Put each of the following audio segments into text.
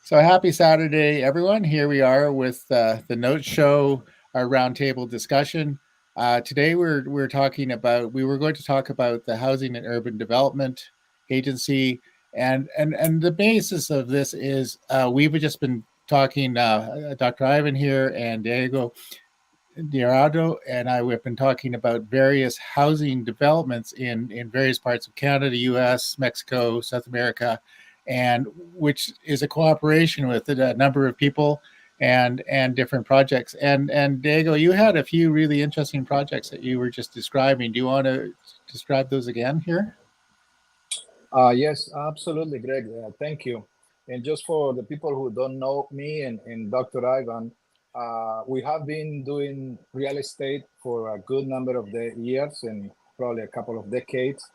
So happy Saturday, everyone. Here we are with the Note Show, our roundtable discussion. Today we're talking about we were going to talk about the Housing and Urban Development Agency, and the basis of this is we've just been talking. Dr. Ivan here and Diego Diarado and I have been talking about various housing developments in various parts of Canada, U.S., Mexico, South America, and which is a cooperation with a number of people and different projects. And Diego, you had a few really interesting projects that you were just describing. Do you want to describe those again here? Yes, absolutely, Greg. Thank you. And just for the people who don't know me and Dr. Ivan, we have been doing real estate for a good number of the years and probably a couple of decades.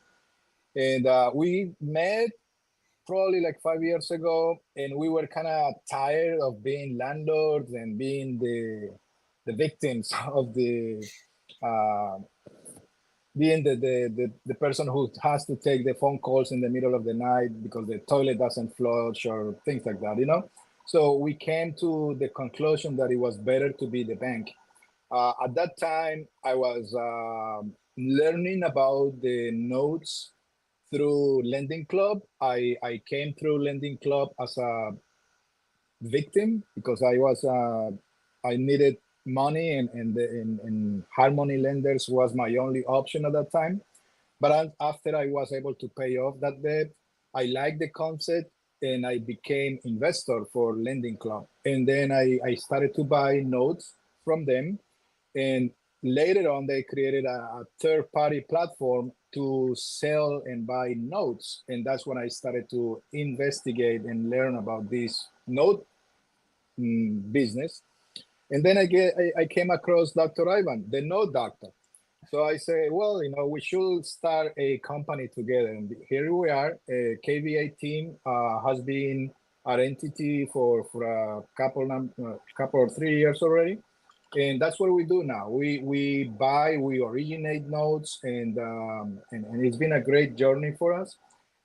And we met probably like 5 years ago, and we were kind of tired of being landlords and being the victims of the uh, being the person who has to take the phone calls in the middle of the night because the toilet doesn't flush or things like that, you know? So we came to the conclusion that it was better to be the bank. At that time, I was learning about the notes through Lending Club. I came through Lending Club as a victim because I needed money and Harmony Lenders was my only option at that time. But after I was able to pay off that debt, I liked the concept and I became investor for Lending Club. And then I started to buy notes from them. And later on, they created a third party platform to sell and buy notes. And that's when I started to investigate and learn about this note business. And then I came across Dr. Ivan, the note doctor. So I say, well, we should start a company together. And here we are. A KVA team has been our entity for a couple or 3 years already. And that's what we do now. We originate notes, and it's been a great journey for us.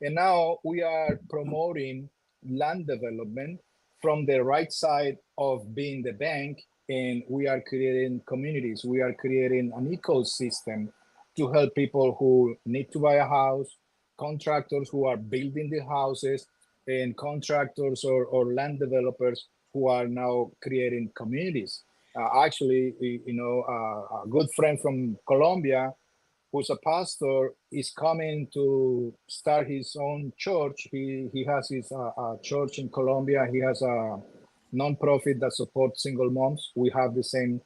And now we are promoting land development from the right side of being the bank, and we are creating communities. We are creating an ecosystem to help people who need to buy a house, contractors who are building the houses, and contractors or land developers who are now creating communities. Actually, a good friend from Colombia who's a pastor is coming to start his own church. He has his church in Colombia. He has a nonprofit that supports single moms. We have the same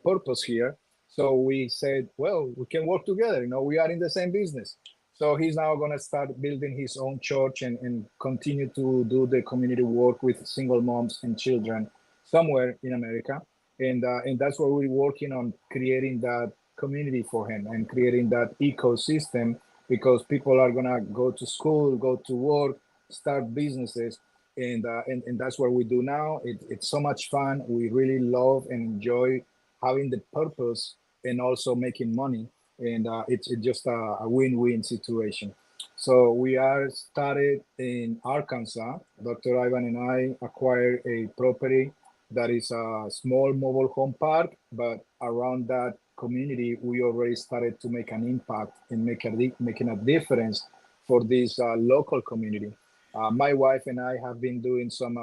purpose here. So we said, well, we can work together. We are in the same business. So he's now going to start building his own church and continue to do the community work with single moms and children somewhere in America. And that's what we're working on, creating that community for him and creating that ecosystem, because people are going to go to school, go to work, start businesses. And that's what we do now. It's so much fun. We really love and enjoy having the purpose and also making money. And it's just a win-win situation. So we are started in Arkansas. Dr. Ivan and I acquired a property that is a small mobile home park, but around that community, we already started to make an impact and making a difference for this local community. My wife and I have been doing some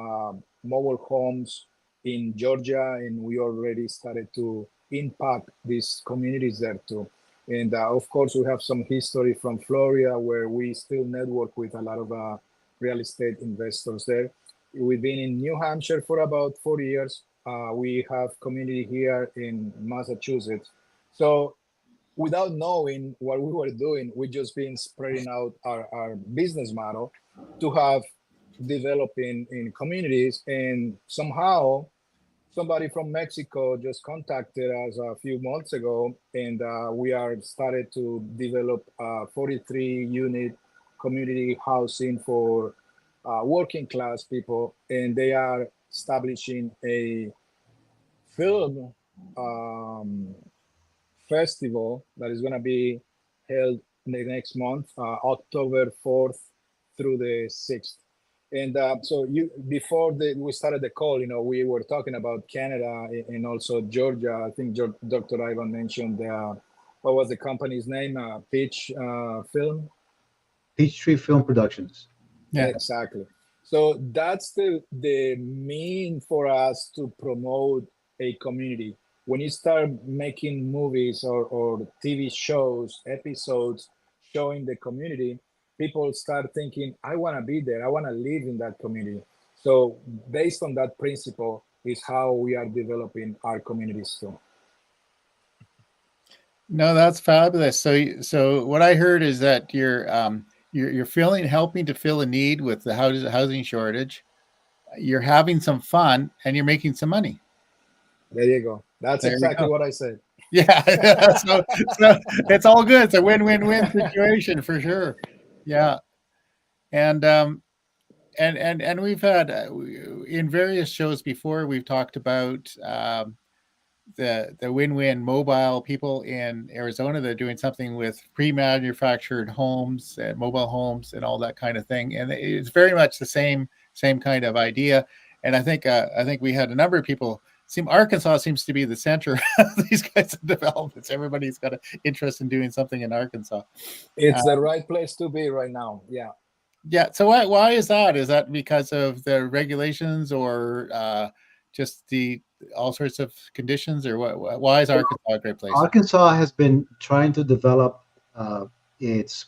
mobile homes in Georgia, and we already started to impact these communities there too. And of course, we have some history from Florida where we still network with a lot of real estate investors there. We've been in New Hampshire for about 40 years. We have community here in Massachusetts. So without knowing what we were doing, we just been spreading out our business model to have developing in communities. And somehow somebody from Mexico just contacted us a few months ago, and we are started to develop 43 unit community housing for working class people, and they are establishing a film um, festival that is going to be held the next month, October 4th through the 6th. And so you before we started the call, we were talking about Canada and also Georgia. I think Dr. Ivan mentioned what was the company's name? Pitch Film. Peachtree Film Productions. Yeah. Exactly. So that's the mean for us to promote a community. When you start making movies or TV shows, episodes showing the community, people start thinking, I want to be there. I want to live in that community. So based on that principle is how we are developing our communities too. No, that's fabulous. So what I heard is that you're feeling helping to fill a need with the housing shortage. You're having some fun and you're making some money. There you go. That's There you exactly go. what I said. Yeah. So it's all good. It's a win-win-win situation for sure. Yeah. And and we've had in various shows before we've talked about the win-win mobile people in Arizona. They're doing something with pre-manufactured homes and mobile homes and all that kind of thing, and it's very much the same kind of idea. And I think we had a number of people. Arkansas seems to be the center of these kinds of developments. Everybody's got an interest in doing something in Arkansas. It's the right place to be right now. Yeah. Yeah. So why is that? Is that because of the regulations or just the all sorts of conditions, or what? Why is Arkansas a great place? Arkansas has been trying to develop its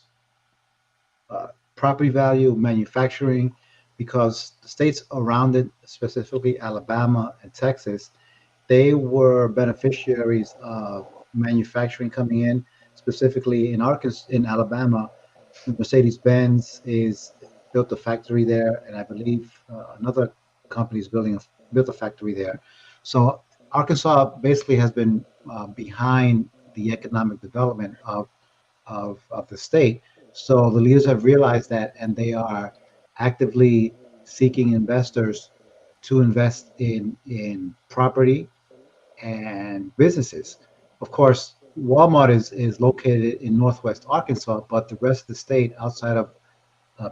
uh, property value, manufacturing, because the states around it, specifically Alabama and Texas, they were beneficiaries of manufacturing coming in, specifically in Arkansas, in Alabama. Mercedes Benz is built a factory there, and I believe another company is built a factory there. So Arkansas basically has been behind the economic development of the state. So the leaders have realized that, and they are actively seeking investors to invest in property and businesses. Of course, Walmart is located in northwest Arkansas, but the rest of the state outside of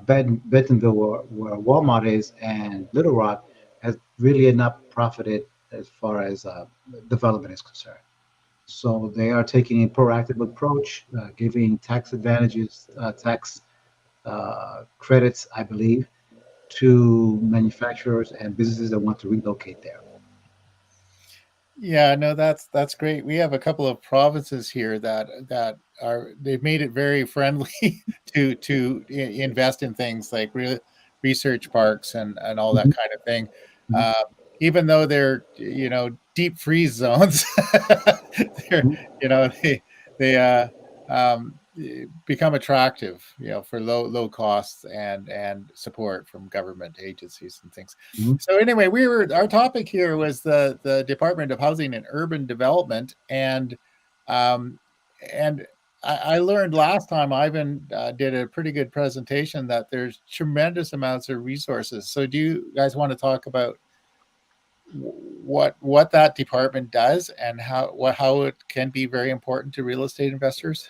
Bentonville, where Walmart is, and Little Rock, has really not profited as far as development is concerned. So they are taking a proactive approach, giving tax advantages, tax credits, I believe, to manufacturers and businesses that want to relocate there. Yeah, no, that's great. We have a couple of provinces here that are they've made it very friendly invest in things like research parks and all that Mhm, kind of thing. mhm, Uh, Even though they're deep freeze zones, they're mhm, they become attractive, for low costs and support from government agencies and things. mhm. So anyway, our topic here was the Department of Housing and Urban Development, um, and I learned last time Ivan did a pretty good presentation that there's tremendous amounts of resources. So do you guys want to talk about what that department does and how it can be very important to real estate investors?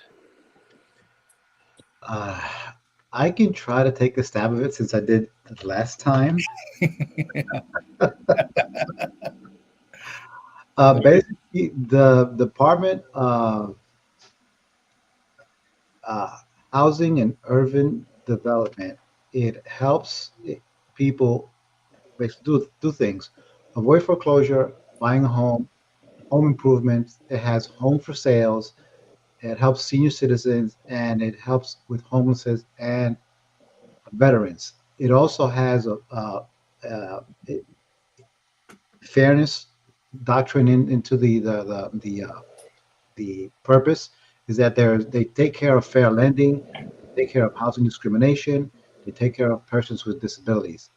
Uh, I can try to take a stab of it since I did the last time. Basically, the Department of uh, Housing and Urban Development, it helps people basically do things: avoid foreclosure, buying a home, home improvements. It has home for sales. It helps senior citizens, and it helps with homelessness and veterans. It also has a fairness doctrine into the purpose is that they take care of fair lending, they take care of housing discrimination, they take care of persons with disabilities,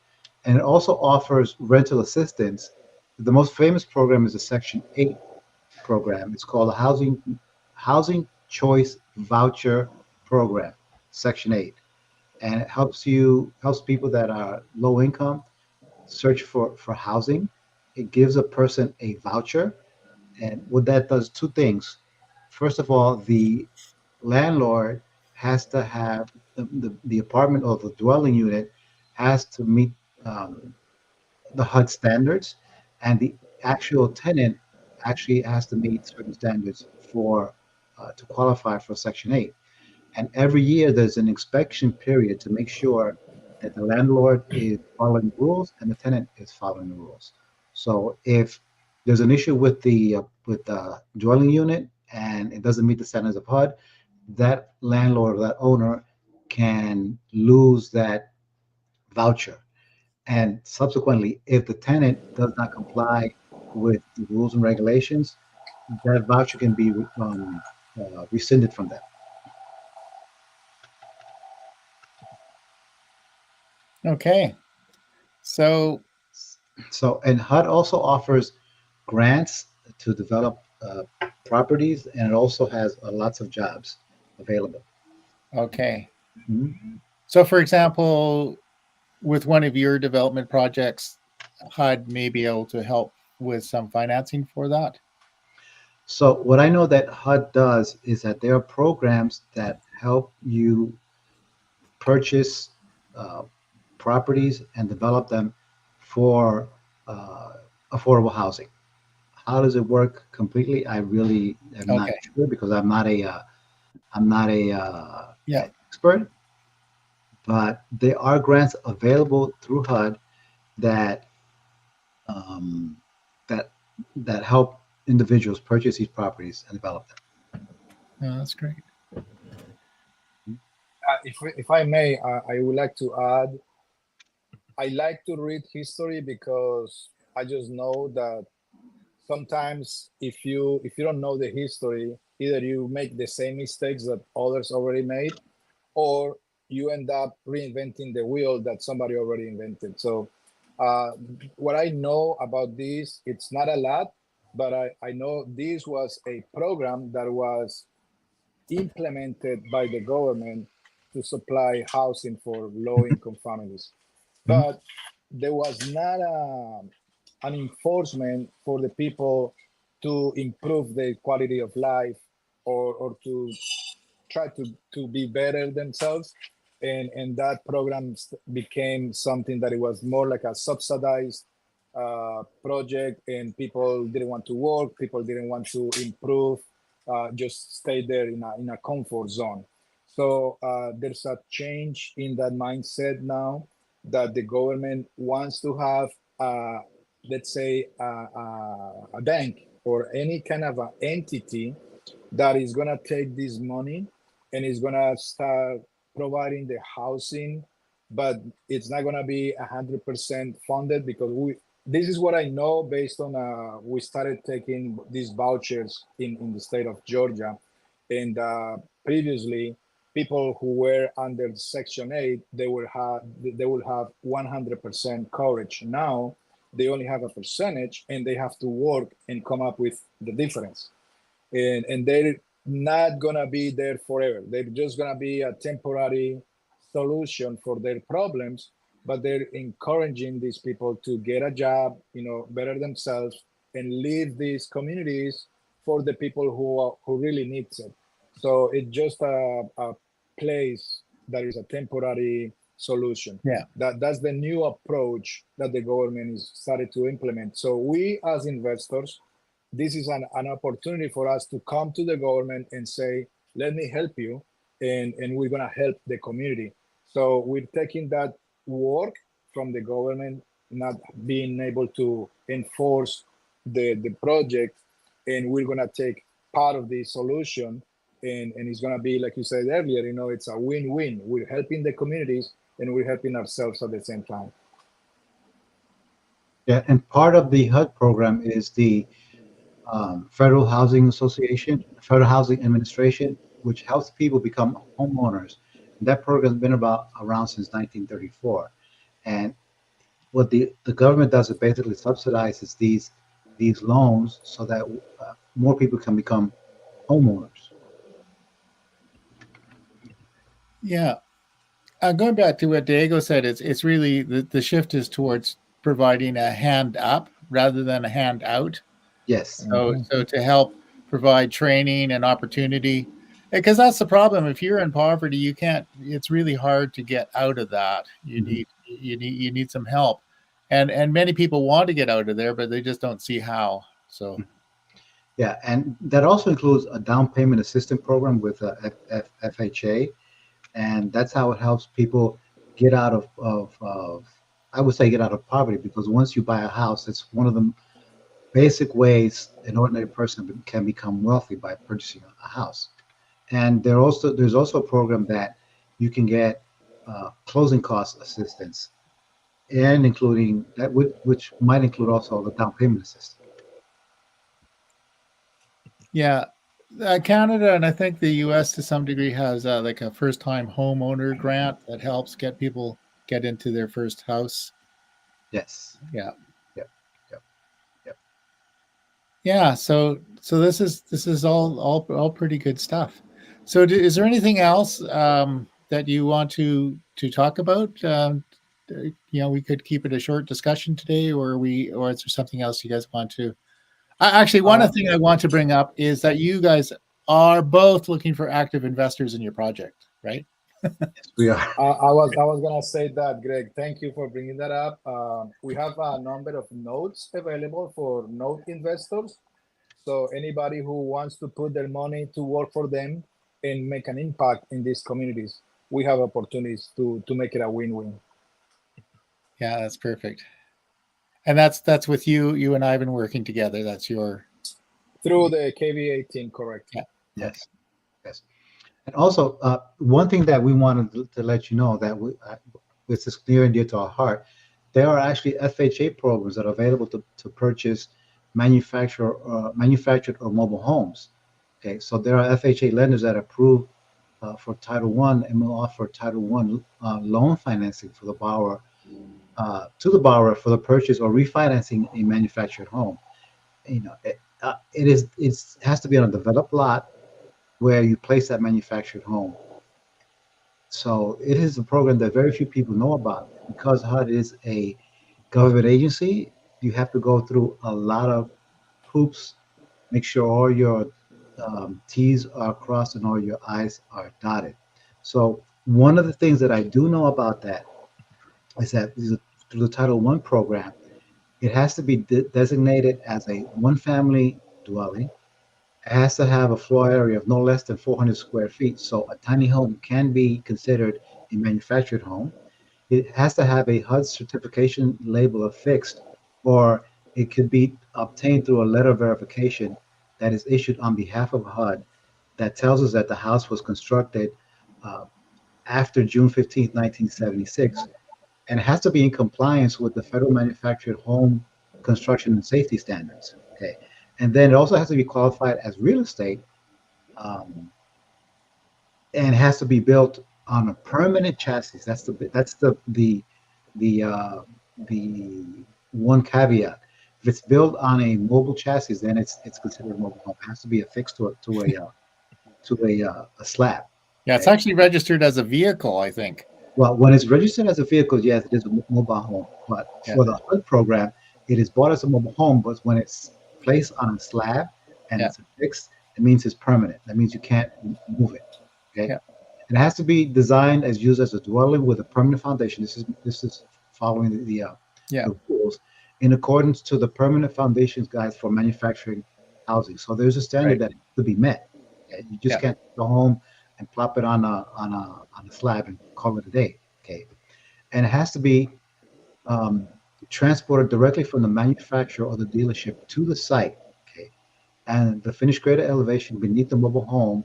and it also offers rental assistance. The most famous program is the Section 8 program. It's called the Housing Choice Voucher Program, Section 8, and it helps people that are low income search for housing. It gives a person a voucher, and what that does, two things. First of all, the landlord has to have the apartment or the dwelling unit has to meet the HUD standards, and the actual tenant actually has to meet certain standards for to qualify for Section 8. And every year there's an inspection period to make sure that the landlord is following the rules and the tenant is following the rules. So if there's an issue with the dwelling unit and it doesn't meet the standards of HUD, that landlord or that owner can lose that voucher. And subsequently, if the tenant does not comply with the rules and regulations, that voucher can be rescinded from them. Okay. So, And HUD also offers grants to develop properties, and it also has lots of jobs available. okay. Mhm. So, for example, with one of your development projects, HUD may be able to help with some financing for that. So what I know that HUD does is that there are programs that help you purchase uh, properties and develop them for uh, affordable housing. How does it work completely? I really am not Okay. sure because I'm not a Yeah. expert, but there are grants available through HUD that um, that that help individuals purchase these properties and develop them. Oh, that's great. If I may, I would like to add, I like to read history because I just know that sometimes if you don't know the history, either you make the same mistakes that others already made, or you end up reinventing the wheel that somebody already invented. So uh, what I know about this, it's not a lot, but I know this was a program that was implemented by the government to supply housing for low income families. Mhm. But there was not an enforcement for the people to improve their quality of life, or to try to be better themselves. And that program became something that it was more like a subsidized project, and people didn't want to work, people didn't want to improve, just stay there in a comfort zone. So there's a change in that mindset now, that the government wants to have, let's say, a bank or any kind of an entity that is going to take this money and is going to start providing the housing, but it's not going to be 100% funded, because this is what I know based on we started taking these vouchers in the state of Georgia. And previously, people who were under Section 8, they will have 100% coverage. Now they only have a percentage, and they have to work and come up with the difference. And they're not gonna be there forever. They're just gonna be a temporary solution for their problems, but they're encouraging these people to get a job, better themselves, and leave these communities for the people who really needs it. So it's just a place that is a temporary solution. Yeah. That's the new approach that the government is started to implement. So we as investors, this is an opportunity for us to come to the government and say, let me help you, and we're going to help the community. So we're taking that work from the government not being able to enforce the project, and we're going to take part of the solution, and it's going to be, like you said earlier, it's a win-win. We're helping the communities, and we're helping ourselves at the same time. Yeah, and part of the HUD program is the Federal Housing Association, Federal Housing Administration, which helps people become homeowners. And that program has been around since 1934. And what the government does is basically subsidizes these loans so that more people can become homeowners. Yeah. Going back to what Diego said, it's really the shift is towards providing a hand up rather than a hand out. Yes. So to help provide training and opportunity, because that's the problem. If you're in poverty, you can't. It's really hard to get out of that. You Mhm. need you need some help, and many people want to get out of there, but they just don't see how. So Yeah, and that also includes a down payment assistance program with FHA, and that's how it helps people get out of I would say get out of poverty, because once you buy a house, it's one of the basic ways an ordinary person can become wealthy, by purchasing a house. And there's also a program that you can get closing cost assistance, and including that, which might include also the down payment assistance. yeah, Canada and I think the U.S. to some degree has like a first-time homeowner grant that helps get people get into their first house. Yes. Yeah, Yep. Yep. Yep. yeah. So this is all pretty good stuff. So is there anything else that you want to talk about? We could keep it a short discussion today, or is there something else you guys want to? Actually, one Uh, other thing I want to bring up is that you guys are both looking for active investors in your project, right? Yes, we are. I was gonna say that, Greg. Thank you for bringing that up. We have a number of notes available for note investors. So anybody who wants to put their money to work for them and make an impact in these communities, we have opportunities to make it a win-win. Yeah, that's perfect. And that's with you. You and I have been working together. That's your Through the KVA team, correct? yeah. Okay. Yes. Yes. And also, one thing that we wanted to let you know, that this is near and dear to our heart. There are actually FHA programs that are available to purchase manufactured or mobile homes. Okay, so there are FHA lenders that approve for Title One and will offer Title One loan financing for the borrower, to the borrower, for the purchase or refinancing a manufactured home. It has to be on a developed lot where you place that manufactured home. So it is a program that very few people know about. Because HUD is a government agency, you have to go through a lot of hoops, make sure all your T's are crossed and all your I's are dotted. So one of the things that I do know about that is that through the Title One program, it has to be designated as a one-family dwelling. It has to have a floor area of no less than 400 square feet. So a tiny home can be considered a manufactured home. It has to have a HUD certification label affixed, or it could be obtained through a letter of verification that is issued on behalf of HUD, that tells us that the house was constructed uh, after June 15th, 1976, and it has to be in compliance with the Federal Manufactured Home Construction and Safety Standards. Okay, and then it also has to be qualified as real estate, um, and it has to be built on a permanent chassis. That's the one caveat. If it's built on a mobile chassis, then it's considered a mobile home. It has to be affixed to a slab. Yeah, it's Okay. actually registered as a vehicle, I think. Well, when it's registered as a vehicle, yes, it is a mobile home. But Yeah, for the HUD program, it is bought as a mobile home. But when it's placed on a slab and yeah, it's affixed, it means it's permanent. That means you can't move it. Okay. yeah. It has to be designed as used as a dwelling with a permanent foundation. This is following Yeah, the rules in accordance to the permanent foundations guides for manufacturing housing. So there's a standard right. that to be met. Okay? You just Yeah, can't go home and plop it on a slab and call it a day. Okay, and it has to be um, transported directly from the manufacturer or the dealership to the site. Okay, and the finished grade elevation beneath the mobile home,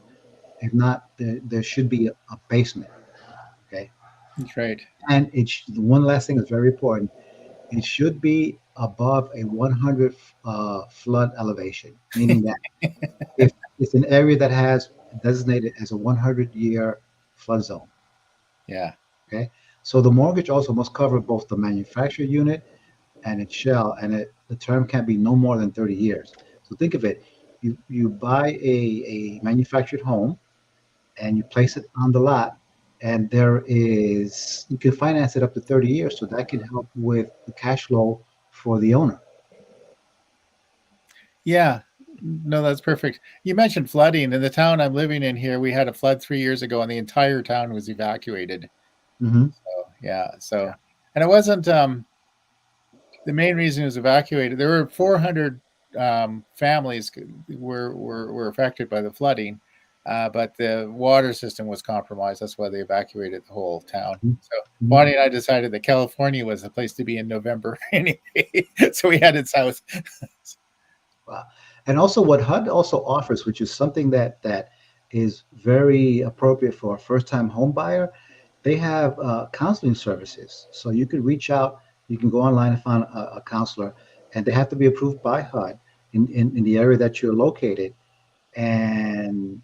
if not, there should be a basement. Okay, that's right. and one last thing is very important. It should be above a 100 flood elevation, meaning that if it's an area that has designated as a 100-year flood zone. Yeah, Okay, so the mortgage also must cover both the manufactured unit and its shell, and the term can be no more than 30 years. So think of it: you buy a manufactured home and you place it on the lot, and you can finance it up to 30 years, so that can help with the cash flow for the owner. yeah. No, that's perfect. You mentioned flooding. In the town I'm living in here, we had a flood 3 years ago, and the entire town was evacuated. Hmm. So, yeah. So, Yeah. And it wasn't the main reason it was evacuated. There were 400 families were affected by the flooding, but the water system was compromised. That's why they evacuated the whole town. So Bonnie and I decided that California was the place to be in November anyway. So we headed south. Wow. And also what HUD also offers, which is something that is very appropriate for a first-time home buyer, they have counseling services. So you could reach out, you can go online and find a counselor, and they have to be approved by HUD in the area that you're located. And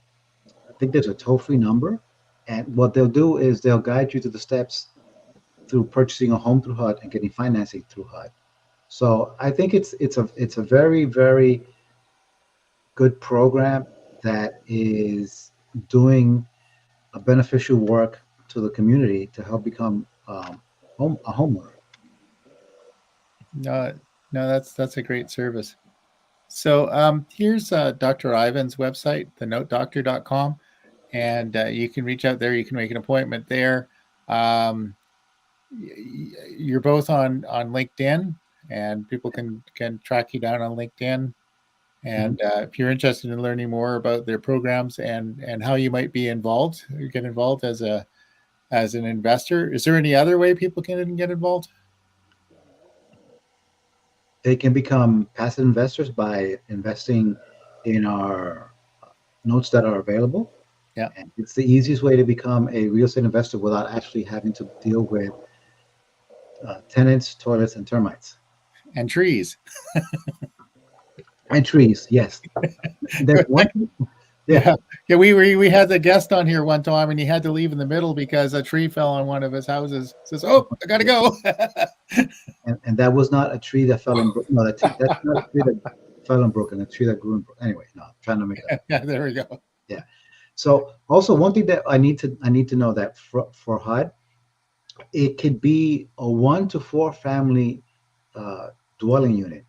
I think there's a toll-free number. And what they'll do is they'll guide you to the steps through purchasing a home through HUD and getting financing through HUD. So I think it's a very, very good program that is doing a beneficial work to the community to help become a homeowner. No, that's a great service. So here's Dr. Ivan's website, thenotedoctor.com, and you can reach out there. You can make an appointment there. You're both on LinkedIn, and people can track you down on LinkedIn. And if you're interested in learning more about their programs and how you might be involved, get involved as an investor. Is there any other way people can get involved? They can become passive investors by investing in our notes that are available. Yeah. And it's the easiest way to become a real estate investor without actually having to deal with tenants, toilets, and termites. And trees. And trees, yes. There's one. Yeah. We had the guest on here one time, and he had to leave in the middle because a tree fell on one of his houses. Says, "Oh, I got to go." and that was not a tree that fell in. No, that's not a tree that fell in Brooklyn. A tree that grew in Brooklyn. Anyway, no, I'm trying to make that. Yeah, there we go. Yeah. So also one thing that I need to know that for HUD, it could be a 1 to 4 family dwelling unit.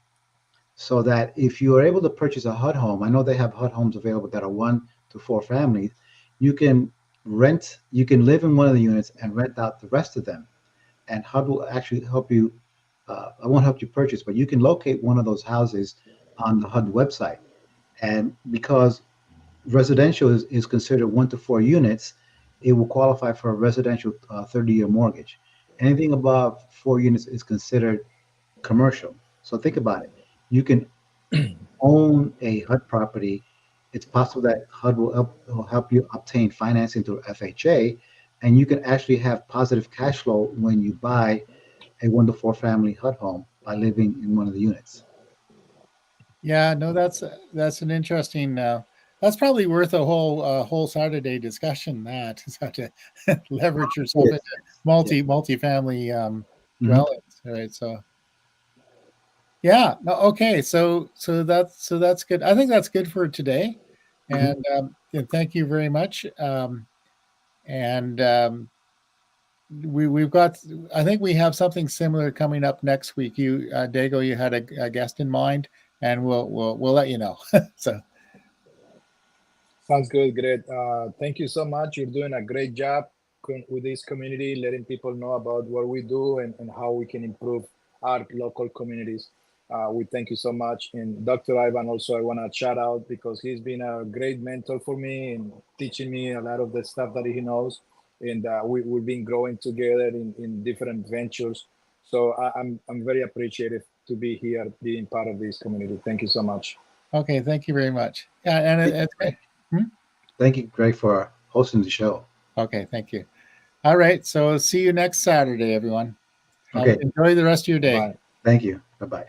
So that if you are able to purchase a HUD home, I know they have HUD homes available that are 1 to 4 families, you can live in one of the units and rent out the rest of them. And HUD will actually help you, I won't help you purchase, but you can locate one of those houses on the HUD website. And because residential is considered 1 to 4 units, it will qualify for a residential 30-year mortgage. Anything above 4 units is considered commercial. So think about it. You can own a HUD property. It's possible that HUD will help you obtain financing through FHA, and you can actually have positive cash flow when you buy a 1 to 4 family HUD home by living in one of the units. Yeah, no, that's an interesting. That's probably worth a whole Saturday discussion. That is how to leverage yourself into multi-family dwellings, right? So. Yeah. No. Okay. So that's good. I think that's good for today, and thank you very much. We've got. I think we have something similar coming up next week. You, Dago, you had a guest in mind, and we'll let you know. So. Sounds good, great. Thank you so much. You're doing a great job with this community, letting people know about what we do and how we can improve our local communities. We thank you so much. And Dr. Ivan, also, I want to shout out because he's been a great mentor for me and teaching me a lot of the stuff that he knows. And we've been growing together in different ventures. So I'm very appreciative to be here, being part of this community. Thank you so much. Okay, thank you very much. Yeah, and it's great. Thank you, Greg, for hosting the show. Okay, thank you. All right, so see you next Saturday, everyone. Okay. Enjoy the rest of your day. Bye. Thank you. Bye-bye.